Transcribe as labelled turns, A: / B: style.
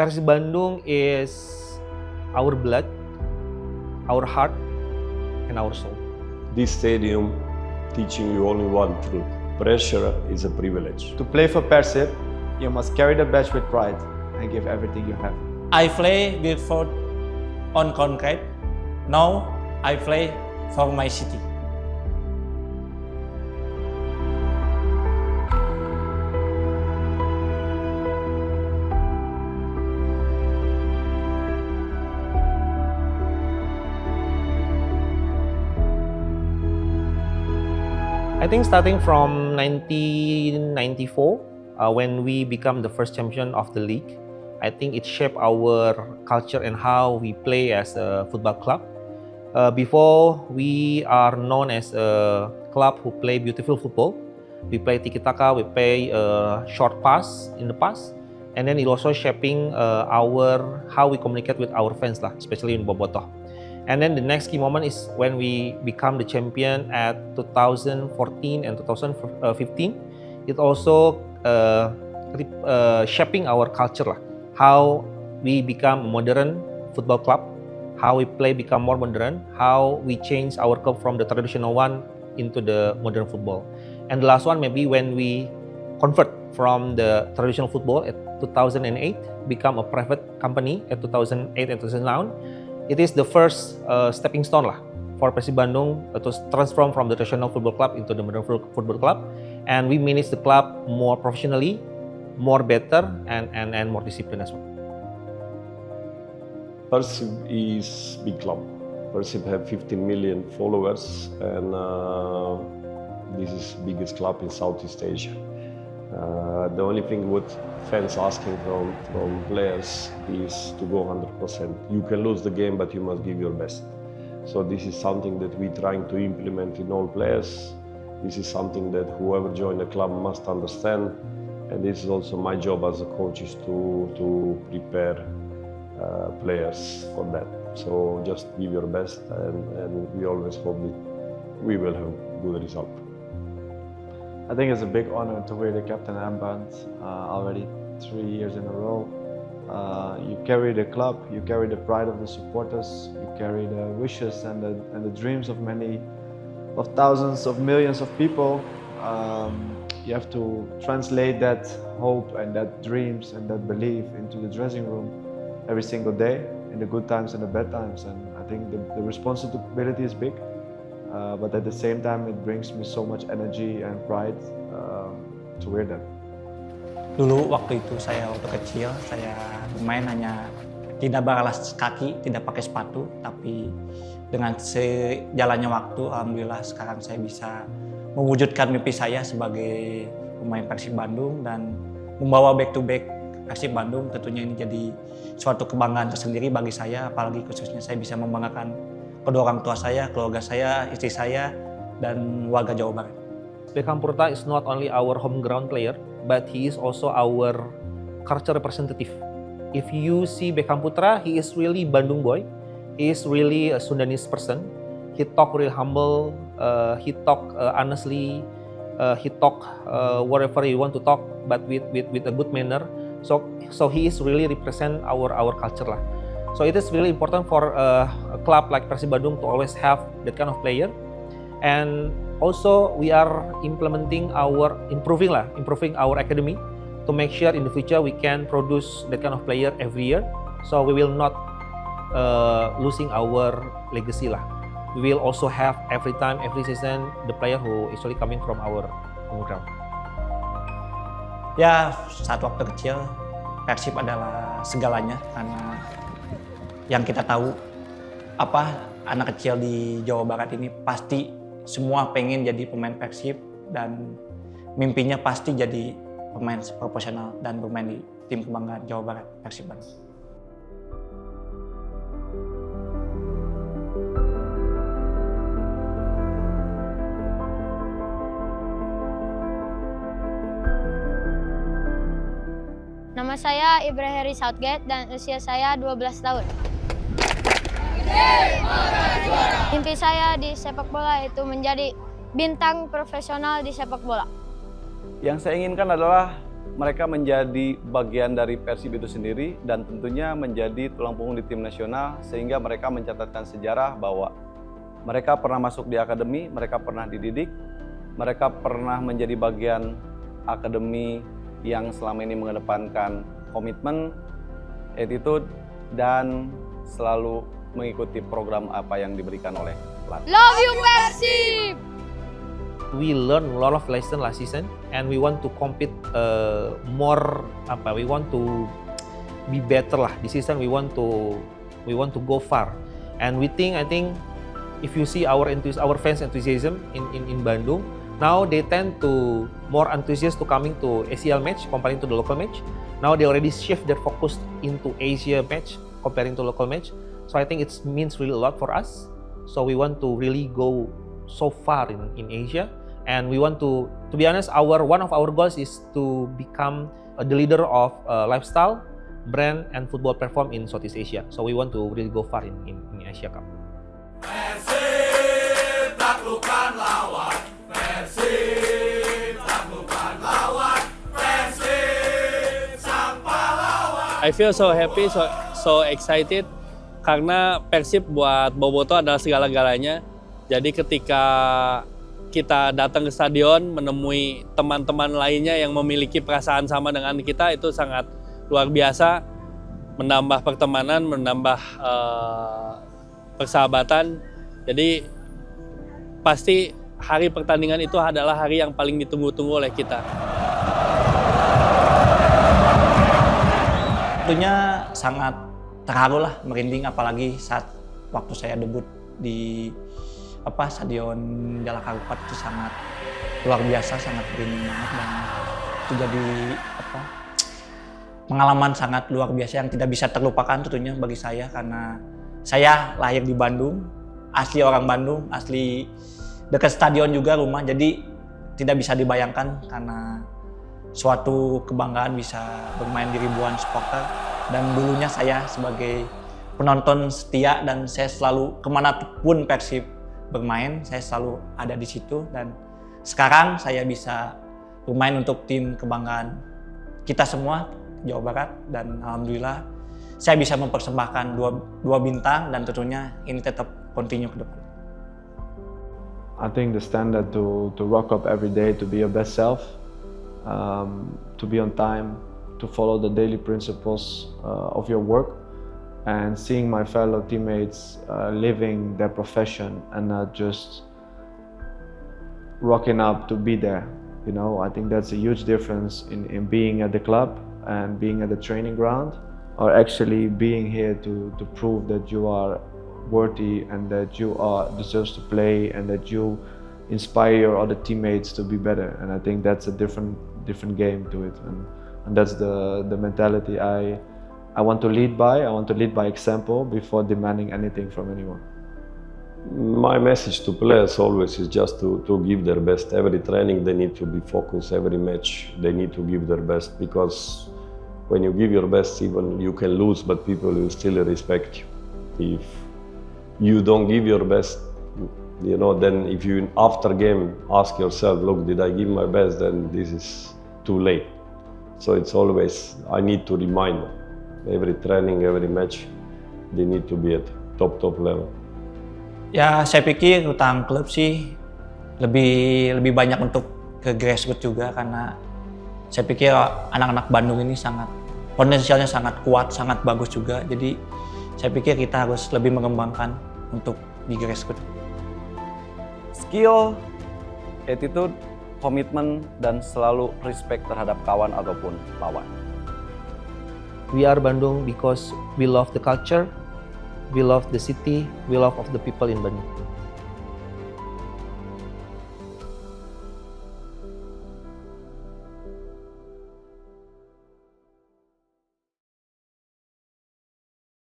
A: Persib Bandung is our blood, our heart, and our soul.
B: This stadium teaching you only one truth. Pressure is a privilege.
C: To play for Persib, you must carry the badge with pride and give everything you have.
D: I play before on concrete. Now I play for my city.
A: I think starting from 1994, when we become the first champion of the league, I think it shaped our culture and how we play as a football club. Before, we are known as a club who play beautiful football. We play tiki-taka, we play short pass in the past, and then it also shaping how we communicate with our fans lah, especially in Bobotoh. And then the next key moment is when we become the champion at 2014 and 2015. It also shaping our culture lah. How we become a modern football club, how we play become more modern, how we change our club from the traditional one into the modern football. And the last one maybe when we convert from the traditional football at 2008, become a private company at 2008 and 2009. It is the first stepping stone lah for Persib Bandung to transform from the traditional football club into the modern football club, and we manage the club more professionally, more better, and more disciplined as well.
B: Persib is big club. Persib have 15 million followers, and this is biggest club in Southeast Asia. The only thing what fans asking from players is to go 100%. You can lose the game, but you must give your best. So this is something that we're trying to implement in all players. This is something that whoever join the club must understand, and this is also my job as a coach is to prepare players for that. So just give your best, and we always hope that we will have good result.
C: I think it's a big honor to wear the captain armband already 3 years in a row. You carry the club, you carry the pride of the supporters, you carry the wishes and the dreams of thousands of millions of people. You have to translate that hope and that dreams and that belief into the dressing room every single day, in the good times and the bad times. And I think the responsibility is big. But at the same time, it brings me so much energy and pride to wear them.
D: Dulu waktu itu saya waktu kecil, saya bermain hanya tidak beralas kaki, tidak pakai sepatu, tapi dengan sejalannya waktu, alhamdulillah sekarang saya bisa mewujudkan mimpi saya sebagai pemain Persib Bandung dan membawa back to back Persib Bandung. Tentunya ini jadi suatu kebanggaan tersendiri bagi saya, apalagi khususnya saya bisa membanggakan kedua orang tua saya, keluarga saya, istri saya, dan warga Jawa Barat.
A: Beckham Putra is not only our home ground player, but he is also our culture representative. If you see Beckham Putra, he is really Bandung boy. He is really a Sundanese person. He talk real humble. He talk honestly. He talk whatever he want to talk, but with a good manner. So he is really represent our culture lah. So it is really important for a club like Persib Bandung to always have that kind of player. And also we are improving our academy to make sure in the future we can produce that kind of player every year. So we will not losing our legacy lah. We will also have every season the player who actually coming from our home ground.
D: Ya, saat waktu kecil Persib adalah segalanya karena yang kita tahu anak kecil di Jawa Barat ini pasti semua pengen jadi pemain Persib dan mimpinya pasti jadi pemain profesional dan bermain di tim kebanggaan Jawa Barat, Persib Bandung.
E: Nama saya Ibrahim Heri Southgate dan usia saya 12 tahun. Mimpi saya di sepak bola itu menjadi bintang profesional di sepak bola.
C: Yang saya inginkan adalah
F: mereka menjadi bagian dari Persib itu sendiri dan tentunya menjadi tulang punggung di tim nasional sehingga mereka mencatatkan sejarah bahwa mereka pernah masuk di akademi, mereka pernah dididik, mereka pernah menjadi bagian akademi yang selama ini mengedepankan komitmen, attitude, dan selalu mengikuti program apa yang diberikan oleh pelatih.
E: Love you Persib!
A: We learn a lot of lesson last season, and we want to compete more. We want to be better lah. This season we want to go far, and I think if you see our fans enthusiasm in Bandung, now they tend to more enthusiastic to coming to ACL match comparing to the local match. Now they already shift their focus into Asia match comparing to local match. So I think it means really a lot for us. So we want to really go so far in Asia. And we want to be honest, one of our goals is to become the leader of lifestyle, brand, and football platform in Southeast Asia. So we want to really go far in Asia Cup.
G: Persib taklukkan lawan, Persib taklukkan lawan, Persib sang pahlawan.
H: I feel so happy, so excited karena Persib buat Boboto adalah segala-galanya. Jadi ketika kita datang ke stadion menemui teman-teman lainnya yang memiliki perasaan sama dengan kita, itu sangat luar biasa, menambah pertemanan, menambah persahabatan. Jadi pasti hari pertandingan itu adalah hari yang paling ditunggu-tunggu oleh kita.
D: Tentunya sangat terharu lah, merinding, apalagi saat waktu saya debut di Stadion Jalak Harupat itu sangat luar biasa, sangat merinding banget, dan itu jadi pengalaman sangat luar biasa yang tidak bisa terlupakan tentunya bagi saya, karena saya lahir di Bandung, asli orang Bandung, asli dekat stadion juga rumah, jadi tidak bisa dibayangkan karena suatu kebanggaan bisa bermain di ribuan supporter. Dan dulunya saya sebagai penonton setia, dan saya selalu kemanapun Persib bermain, saya selalu ada di situ, dan sekarang saya bisa bermain untuk tim kebanggaan kita semua, Jawa Barat, dan alhamdulillah saya bisa mempersembahkan dua bintang, dan tentunya ini tetap continue ke depan.
C: I think the standard to rock up every day, to be your best self, to be on time, to follow the daily principles of your work, and seeing my fellow teammates living their profession and not just rocking up to be there. You know, I think that's a huge difference in being at the club and being at the training ground, or actually being here to prove that you are worthy and that you deserves to play and that you inspire your other teammates to be better. And I think that's a different game to it, and that's the mentality I want to lead by. I want to lead by example before demanding anything from anyone.
B: My message to players always is just to give their best. Every training they need to be focused, every match they need to give their best, because when you give your best, even you can lose, but people will still respect you. If you don't give your best, you know, then if you after game ask yourself, look, did I give my best, then this is too late. So it's always, I need to remind them. Every training, every match, they need to be at top level.
D: Ya, saya pikir utang klub sih lebih banyak untuk ke grassroots juga, karena saya pikir anak-anak Bandung ini potensialnya sangat kuat, sangat bagus juga. Jadi saya pikir kita harus lebih mengembangkan untuk di grassroots.
F: Skill, attitude, komitmen, dan selalu respect terhadap kawan ataupun lawan.
A: We are Bandung because we love the culture, we love the city, we love of the people in Bandung.